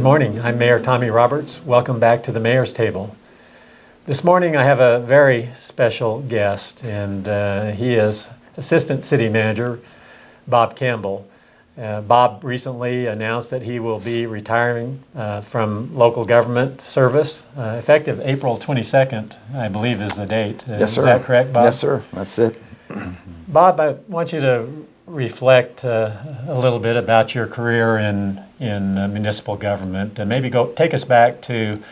Good morning. I'm Mayor Tommy Roberts. Welcome back to the Mayor's Table. This morning I have a very special guest, and he is Assistant City Manager Bob Campbell. Bob recently announced that he will be retiring from local government service effective April 22nd, I believe is the date. Yes, sir. Is that correct, Bob? Yes, sir. That's it. Bob, I want you to reflect a little bit about your career in municipal government, and maybe take us back to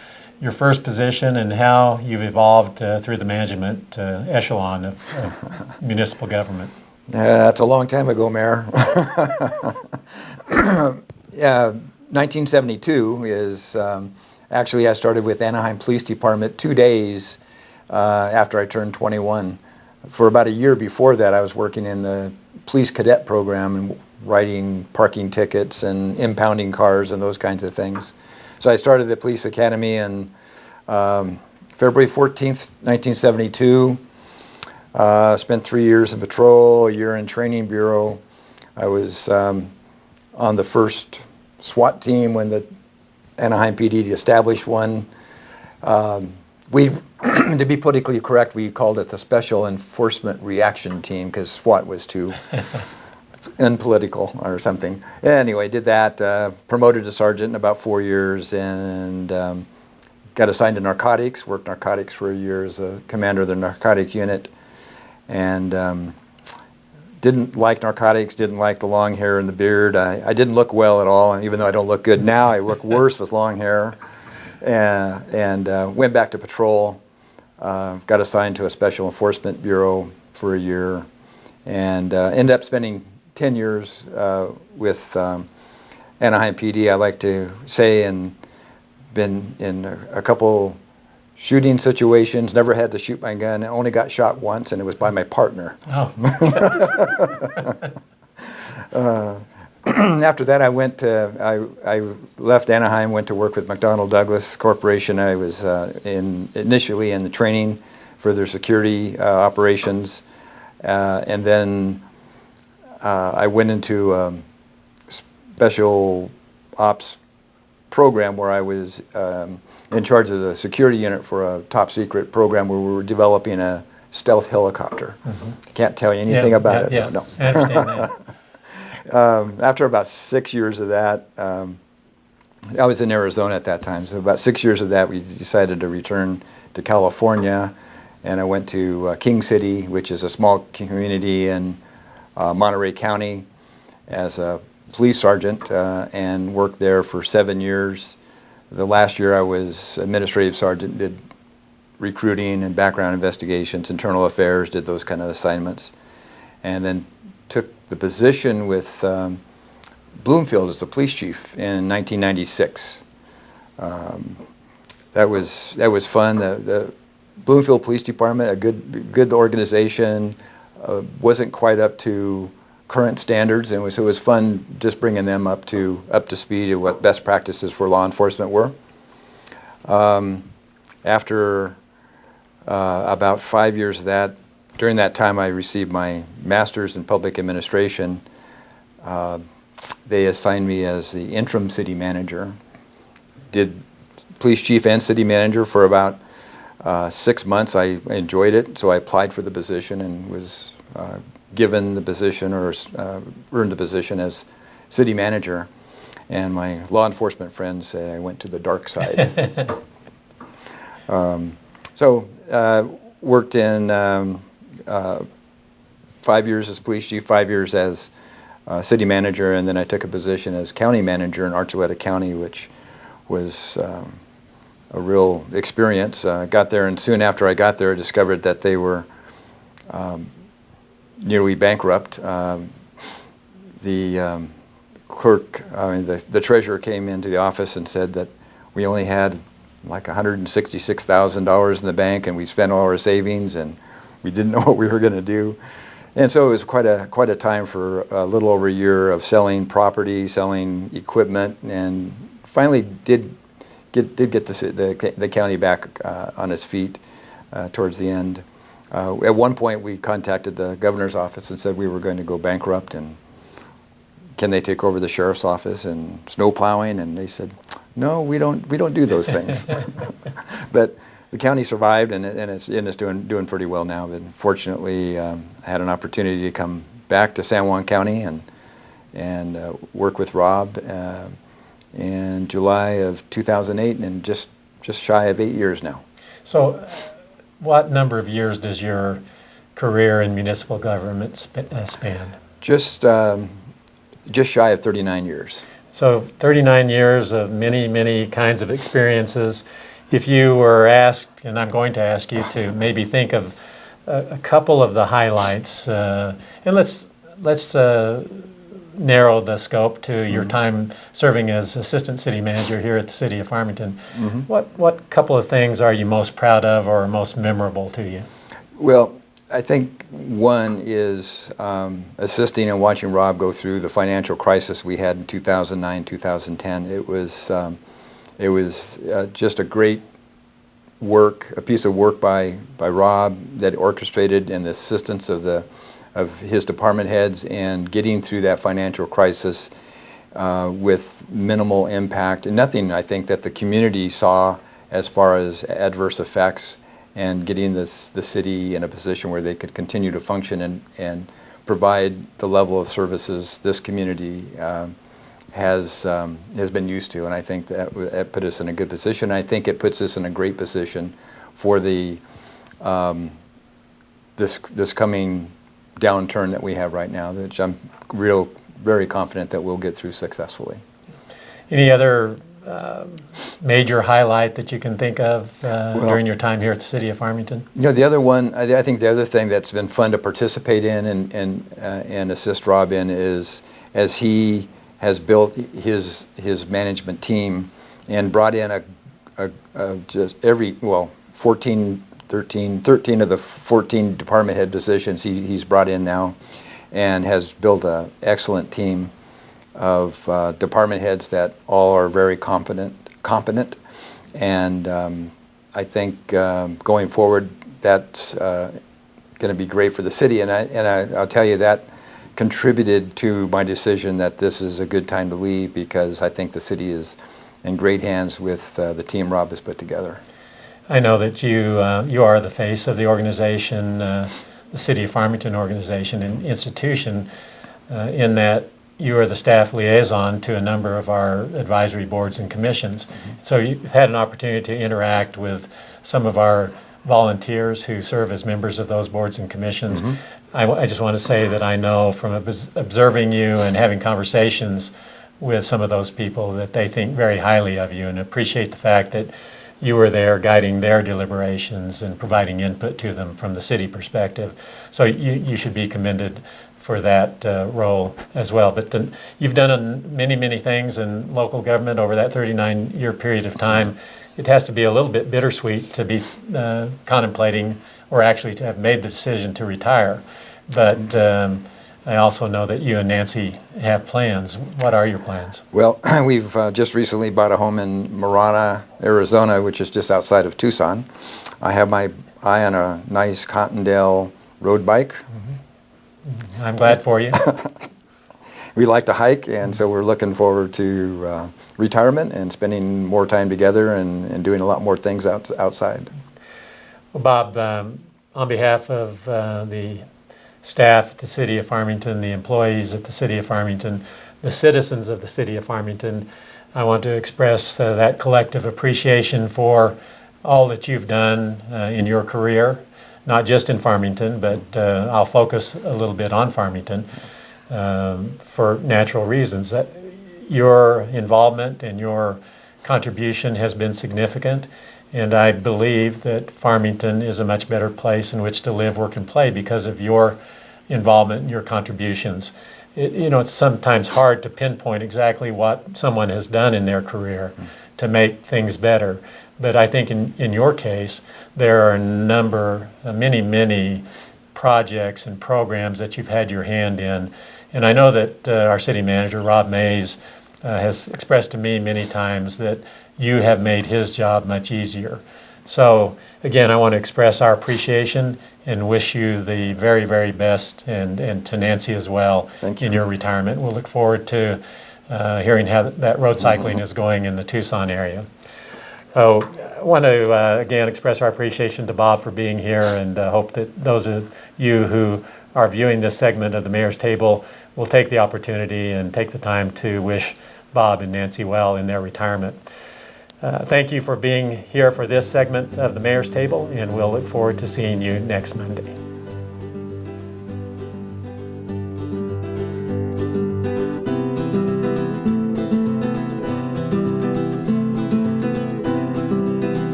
your first position and how you've evolved through the management echelon of municipal government. That's a long time ago, Mayor. Yeah, 1972 is actually I started with Anaheim Police Department 2 days after I turned 21. For about a year before that, I was working in the police cadet program and writing parking tickets and impounding cars and those kinds of things. So I started the police academy on February 14th, 1972. Spent 3 years in patrol, a year in training bureau. I was on the first SWAT team when the Anaheim PD established one. To be politically correct, we called it the Special Enforcement Reaction Team because SWAT was too unpolitical or something. Anyway, did that, promoted to sergeant in about 4 years, and got assigned to narcotics, worked narcotics for a year as a commander of the narcotic unit, and didn't like narcotics, didn't like the long hair and the beard. I didn't look well at all, even though I don't look good now. I look worse with long hair. And went back to patrol, got assigned to a Special Enforcement Bureau for a year, and ended up spending 10 years with Anaheim PD, I like to say, and been in a couple shooting situations, never had to shoot my gun, I only got shot once, and it was by my partner. Oh. After that, I left Anaheim, went to work with McDonnell Douglas Corporation. I was initially in the training for their security operations, and then I went into a special ops program where I was in charge of the security unit for a top secret program where we were developing a stealth helicopter. Mm-hmm. Can't tell you anything about it. Yeah, No. I understand that. After about 6 years of that, I was in Arizona at that time, so about 6 years of that we decided to return to California, and I went to King City, which is a small community in Monterey County, as a police sergeant, and worked there for 7 years. The last year I was administrative sergeant, did recruiting and background investigations, internal affairs, did those kind of assignments, and then took the position with Bloomfield as the police chief in 1996. That was fun. The Bloomfield Police Department, a good organization, wasn't quite up to current standards, and so it was fun just bringing them up to speed of what best practices for law enforcement were. After about 5 years of that, during that time I received my master's in public administration. They assigned me as the interim city manager. Did police chief and city manager for about 6 months. I enjoyed it, so I applied for the position and was given the position, or earned the position as city manager. And my law enforcement friends say I went to the dark side. Worked in 5 years as police chief, 5 years as city manager, and then I took a position as county manager in Archuleta County, which was a real experience. Got there, and soon after I got there, I discovered that they were nearly bankrupt. The clerk, the treasurer came into the office and said that we only had like $166,000 in the bank, and we spent all our savings, and we didn't know what we were going to do. And so it was quite a time for a little over a year of selling property, selling equipment, and finally did get the county back on its feet towards the end. At one point, we contacted the governor's office and said we were going to go bankrupt, and can they take over the sheriff's office and snow plowing? And they said, No, we don't do those things. But the county survived, and it's doing pretty well now. But fortunately, I had an opportunity to come back to San Juan County and work with Rob in July of 2008, and just shy of 8 years now. So, what number of years does your career in municipal government span? Just shy of 39 years. So 39 years of many, many kinds of experiences. If you were asked, and I'm going to ask you to maybe think of a couple of the highlights, and let's narrow the scope to your time serving as assistant city manager here at the city of Farmington. What couple of things are you most proud of or most memorable to you? Well, I think one is assisting and watching Rob go through the financial crisis we had in 2009, 2010. It was just a great a piece of work by Rob that orchestrated and the assistance of his department heads and getting through that financial crisis with minimal impact and nothing, I think, that the community saw as far as adverse effects, and getting the city in a position where they could continue to function and provide the level of services this community has been used to. And I think that put us in a good position. I think it puts us in a great position for the this coming downturn that we have right now, which I'm very confident that we'll get through successfully. Any other major highlight that you can think of during your time here at the city of Farmington? You know, the other one, I think the other thing that's been fun to participate in and assist Rob in is as he has built his management team and brought in just 13 of the 14 department head positions he's brought in now, and has built an excellent team of department heads that all are very competent, and I think going forward that's going to be great for the city, and I'll tell you that contributed to my decision that this is a good time to leave, because I think the city is in great hands with the team Rob has put together. I know that you are the face of the organization, the City of Farmington organization and institution, in that you are the staff liaison to a number of our advisory boards and commissions. So you've had an opportunity to interact with some of our volunteers who serve as members of those boards and commissions. I just want to say that I know from observing you and having conversations with some of those people that they think very highly of you and appreciate the fact that you were there guiding their deliberations and providing input to them from the city perspective. So you should be commended for that role as well. But you've done many, many things in local government over that 39-year period of time. It has to be a little bit bittersweet to be contemplating, or actually to have made the decision to retire. But I also know that you and Nancy have plans. What are your plans? Well, we've just recently bought a home in Marana, Arizona, which is just outside of Tucson. I have my eye on a nice Cottondale road bike. I'm glad for you. We like to hike, and so we're looking forward to retirement and spending more time together and doing a lot more things outside. Well, Bob, on behalf of the staff at the City of Farmington, the employees at the City of Farmington, the citizens of the City of Farmington, I want to express that collective appreciation for all that you've done in your career, not just in Farmington, but I'll focus a little bit on Farmington for natural reasons. That your involvement and your contribution has been significant, and I believe that Farmington is a much better place in which to live, work, and play because of your involvement and your contributions. It's sometimes hard to pinpoint exactly what someone has done in their career to make things better. But I think in your case, there are many projects and programs that you've had your hand in. And I know that our city manager, Rob Mays, has expressed to me many times that you have made his job much easier. So again, I want to express our appreciation and wish you the very, very best, and to Nancy as well in your retirement. We'll look forward to hearing how that road cycling is going in the Tucson area. So I want to again express our appreciation to Bob for being here, and hope that those of you who are viewing this segment of the Mayor's Table will take the opportunity and take the time to wish Bob and Nancy well in their retirement. Thank you for being here for this segment of the Mayor's Table, and we'll look forward to seeing you next Monday.